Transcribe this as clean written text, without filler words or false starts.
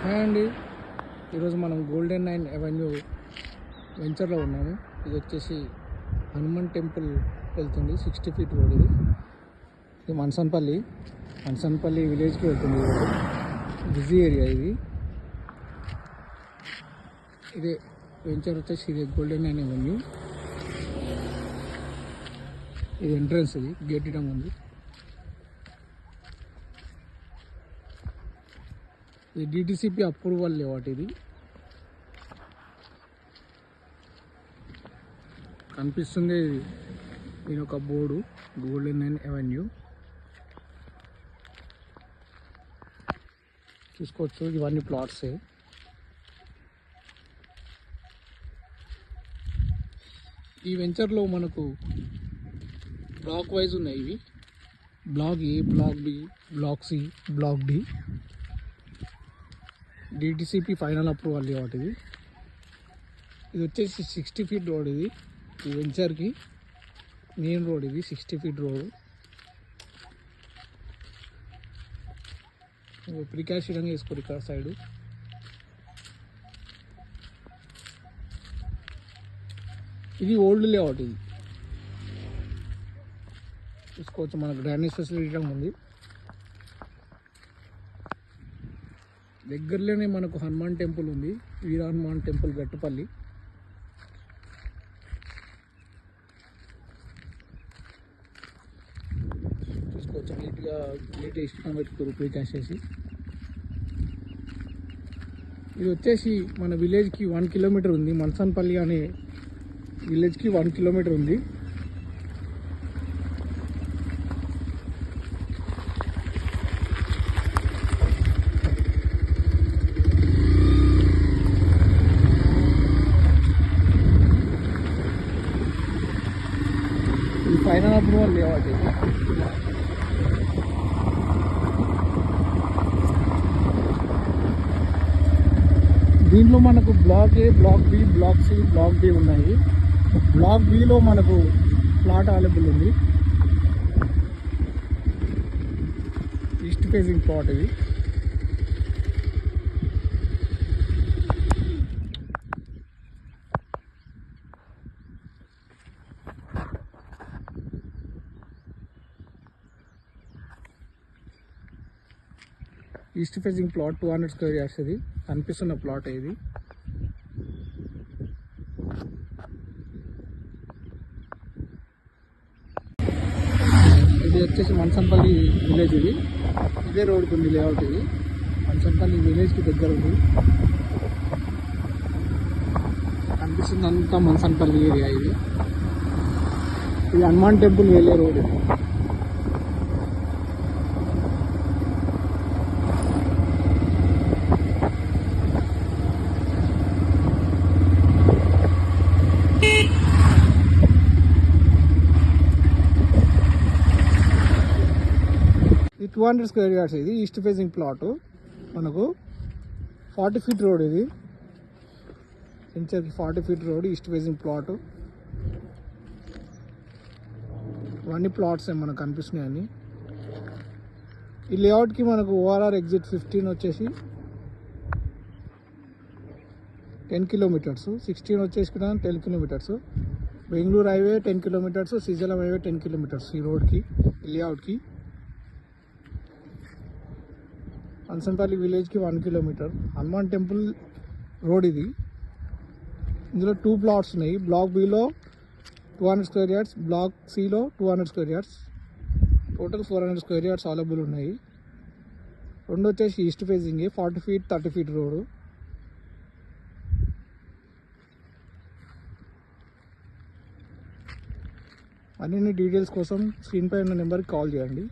Hi అండి. ఈరోజు మనం గోల్డెన్ 9 అవెన్యూ వెంచర్లో ఉన్నాము. ఇది వచ్చేసి హనుమాన్ టెంపుల్ వెళ్తుంది. 60 ఫీట్ రోడ్ ఇది మన్సన్పల్లి విలేజ్కి వెళ్తుంది. బిజీ ఏరియా ఇదే వెంచర్ వచ్చేసి ఇది గోల్డెన్ 9 అవెన్యూ. ఇది ఎంట్రన్స్, ఇది గేట్ ఇవ్వడం ఉంది. ఇది డిటిసిపి అప్రూవల్ లేవాట్. ఇది కనిపిస్తుంది. దీని ఒక బోర్డు గోల్డెన్ 9 అవెన్యూ చూసుకోవచ్చు. ఇవన్నీ ప్లాట్సే. ఈ వెంచర్లో మనకు బ్లాక్ వైజ్ ఉన్నాయి. ఇవి block A, block B, block C, block D. DTCP final approval లేవాట్. ఇది వచ్చేసి 60 ఫీట్ రోడ్. ఇది ఈ వెంచర్కి మెయిన్ రోడ్. ఇది 60 ఫీట్ రోడ్. ప్రికాషన్గా వేసుకోరు ఇక్కడ సైడు. ఇది ఓల్డ్ లేఅవుట్. ఇది చూసుకోవచ్చు. మనకు డ్రైనేజ్ ఫెసిలిటీ ఉంది. దగ్గరలోనే మనకు హనుమాన్ టెంపుల్ ఉంది. వీర హనుమాన్ టెంపుల్ గట్టుపల్లి. చూసుకోవచ్చు. నీట్గా ఇష్టం పెట్టుకోరు ప్రీకాష్ చేసి. ఇది వచ్చేసి మన విలేజ్కి 1 కిలోమీటర్ ఉంది. మన్సన్పల్లి అనే విలేజ్కి 1 కిలోమీటర్ ఉంది. ఇది ఫైనల్ అప్రూవల్ లేవాట్. దీంట్లో మనకు block A, block B, block C, block D ఉన్నాయి. బ్లాక్ బిలో మనకు ప్లాట్ అవైలబుల్ ఉంది. ఈస్ట్ ఫేసింగ్ ప్లాట్ ఇది. East facing plot 200 square yards. ఇది కనిపిస్తున్న ప్లాట్. ఇది వచ్చేసి మన్సన్పల్లి విలేజ్. ఇదే రోడ్కి ఉంది లేఅవుట్. ఇది మన్సన్పల్లి విలేజ్కి దగ్గర ఉంది. కనిపిస్తుంది అంతా మన్సన్పల్లి ఏరియా. ఇది హనుమాన్ టెంపుల్ వెళ్ళే రోడ్. ఇది 200 స్క్వేర్ యార్డ్స్. ఇది ఈస్ట్ ఫేసింగ్ ప్లాట్. మనకు 40 ఫీట్ రోడ్. ఇది వెంచర్కి 40 feet road, east facing plot. ఇవన్నీ ప్లాట్స్ మనకు కనిపిస్తున్నాయి అన్ని. ఈ లేఅవుట్కి మనకు ఓఆర్ఆర్ ఎగ్జిట్ 15 వచ్చేసి 10 కిలోమీటర్స్, 16 వచ్చేసి 10 kilometres. Bengaluru highway 10 kilometres, Srisailam highway 10 kilometres. ఈ రోడ్కి, ఈ లేఅవుట్కి. మన్సన్పల్లి విలేజ్కి 1 కిలోమీటర్. హనుమాన్ టెంపుల్ రోడ్ ఇది. ఇందులో 2 ప్లాట్స్ ఉన్నాయి. బ్లాక్ బిలో 200 స్క్వేర్ యార్డ్స్, బ్లాక్ సిలో 200 square yards. Total 400 square yards available ఉన్నాయి. రెండు వచ్చేసి east facing 40 feet 30 feet road. అన్ని డీటెయిల్స్ కోసం స్క్రీన్ పై ఉన్న నెంబర్కి కాల్ చేయండి.